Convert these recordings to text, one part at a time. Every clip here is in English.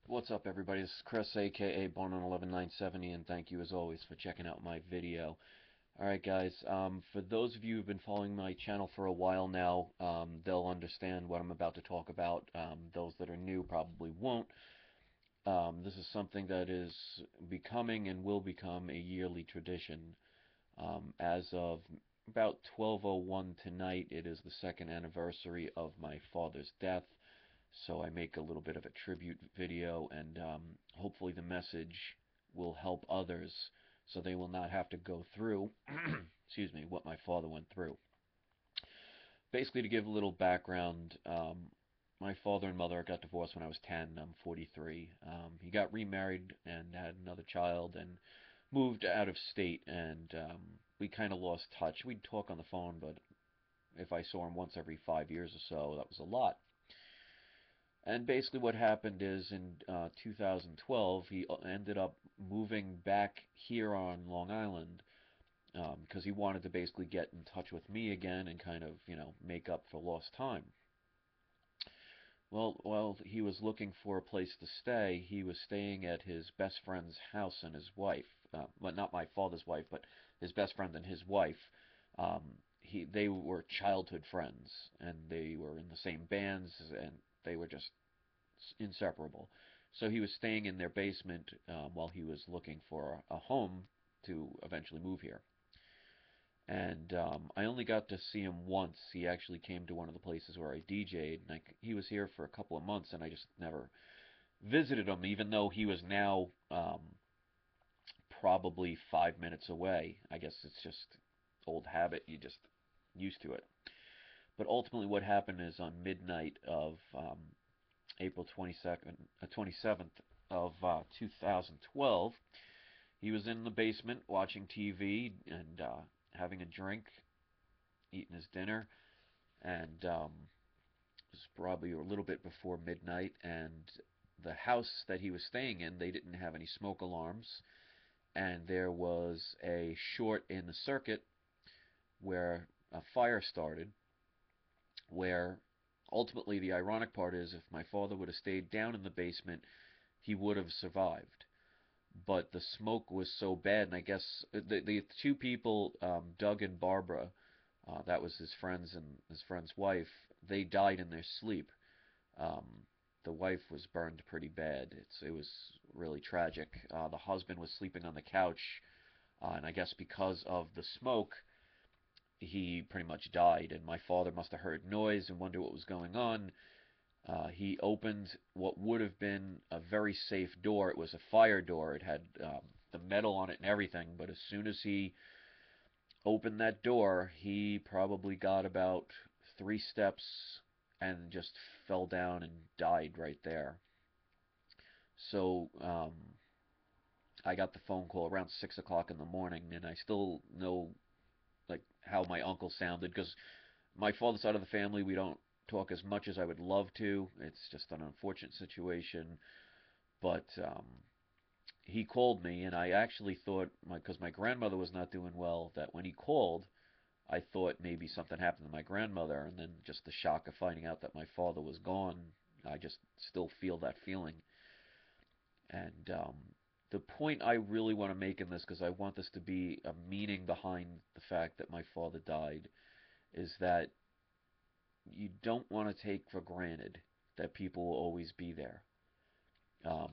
What's up, everybody? This is Chris, aka Born on 11970, and thank you as always for checking out my video. Alright, guys, for those of you who've been following my channel for a while now, they'll understand what I'm about to talk about. Those that are new probably won't. This is something that is becoming and will become a yearly tradition. As of about 12:01 tonight, it is the second anniversary of my father's death. So I make a little bit of a tribute video, and hopefully the message will help others so they will not have to go through, excuse me, what my father went through. Basically, to give a little background, my father and mother got divorced when I was 10. I'm 43. He got remarried and had another child and moved out of state, and we kind of lost touch. We'd talk on the phone, but if I saw him once every 5 years or so, that was a lot. And basically what happened is in 2012, he ended up moving back here on Long Island because he wanted to basically get in touch with me again and kind of, make up for lost time. Well, while he was looking for a place to stay, he was staying at his best friend's house and his wife. Well, not my father's wife, but his best friend and his wife. Um, they were childhood friends, and they were in the same bands, and they were just inseparable. So he was staying in their basement while he was looking for a home to eventually move here. And I only got to see him once. He actually came to one of the places where I DJ'd, and he was here for a couple of months, and I just never visited him, even though he was now probably 5 minutes away. I guess it's just old habit. You just used to it. But ultimately, what happened is on midnight of April 27th of 2012. He was in the basement watching TV and having a drink, eating his dinner, and it was probably a little bit before midnight. And the house that he was staying in, they didn't have any smoke alarms, and there was a short in the circuit where a fire started, where ultimately the ironic part is if my father would have stayed down in the basement, he would have survived. But the smoke was so bad, and I guess the two people, Doug and Barbara, that was his friends and his friend's wife, they died in their sleep. Um, the wife was burned pretty bad. It was really tragic. The husband was sleeping on the couch, and I guess because of the smoke, he pretty much died. And my father must have heard noise and wondered what was going on. He opened what would have been a very safe door. It was a fire door. It had the metal on it and everything. But as soon as he opened that door, he probably got about 3 steps and just fell down and died right there. So I got the phone call around 6 o'clock in the morning, and I still know like how my uncle sounded because my father's side of the family, we don't talk as much as I would love to. It's just an unfortunate situation. But he called me, and I actually thought, because my grandmother was not doing well, that when he called, I thought maybe something happened to my grandmother, and then just the shock of finding out that my father was gone, I just still feel that feeling. And the point I really want to make in this, because I want this to be a meaning behind the fact that my father died, is that you don't want to take for granted that people will always be there. Um,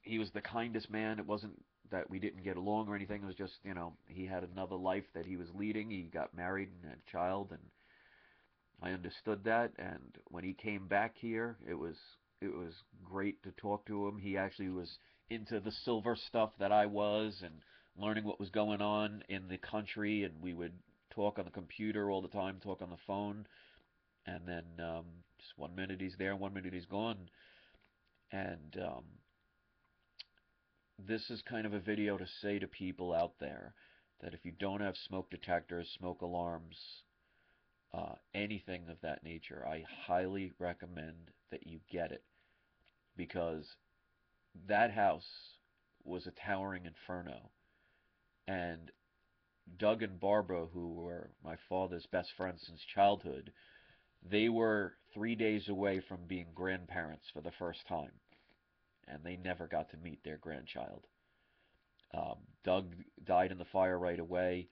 he was the kindest man. It wasn't that we didn't get along or anything. It was just, he had another life that he was leading. He got married and had a child, and I understood that. And when he came back here, it was great to talk to him. He actually was into the silver stuff that I was, and learning what was going on in the country. And we would talk on the computer all the time, talk on the phone, and then just 1 minute he's there, 1 minute he's gone. And this is kind of a video to say to people out there that if you don't have smoke detectors, smoke alarms, anything of that nature, I highly recommend that you get it, because that house was a towering inferno. And Doug and Barbara, who were my father's best friends since childhood, they were 3 days away from being grandparents for the first time. and they never got to meet their grandchild. Doug died in the fire right away.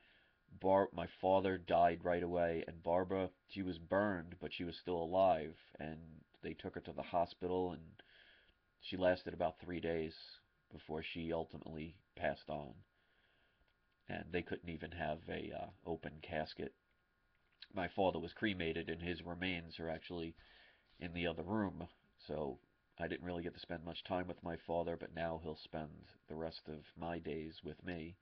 My father died right away, and Barbara, she was burned, but she was still alive, and they took her to the hospital, and she lasted about 3 days before she ultimately passed on. And they couldn't even have a open casket. My father was cremated, and his remains are actually in the other room, so I didn't really get to spend much time with my father, but now he'll spend the rest of my days with me.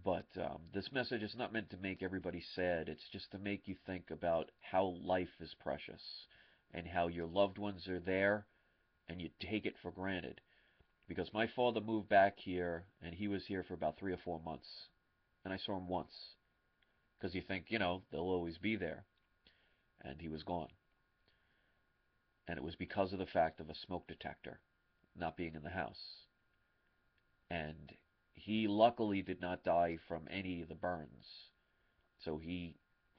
But this message is not meant to make everybody sad. It's just to make you think about how life is precious and how your loved ones are there and you take it for granted. Because my father moved back here and he was here for about 3 or 4 months. And I saw him once. Because you think, they'll always be there. And he was gone. And it was because of the fact of a smoke detector not being in the house. And he luckily did not die from any of the burns. So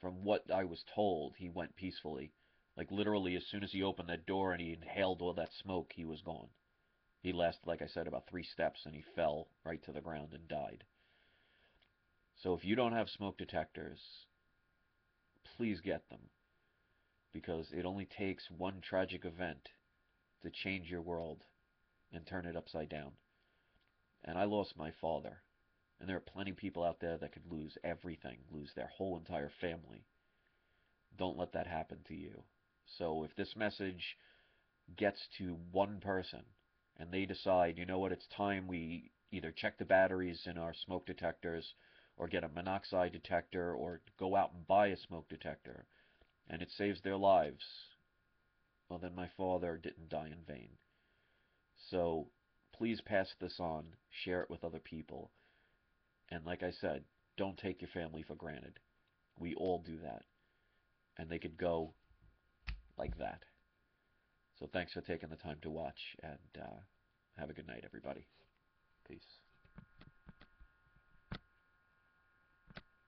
from what I was told, he went peacefully. Like literally, as soon as he opened that door and he inhaled all that smoke, he was gone. He lasted, like I said, about 3 steps and he fell right to the ground and died. So if you don't have smoke detectors, please get them. Because it only takes one tragic event to change your world and turn it upside down. And I lost my father. And there are plenty of people out there that could lose everything, lose their whole entire family. Don't let that happen to you. So if this message gets to one person and they decide, you know what, it's time we either check the batteries in our smoke detectors or get a monoxide detector or go out and buy a smoke detector and it saves their lives, well, then my father didn't die in vain. So please pass this on, share it with other people. And like I said, don't take your family for granted. We all do that. And they could go like that. So thanks for taking the time to watch, and have a good night, everybody. Peace.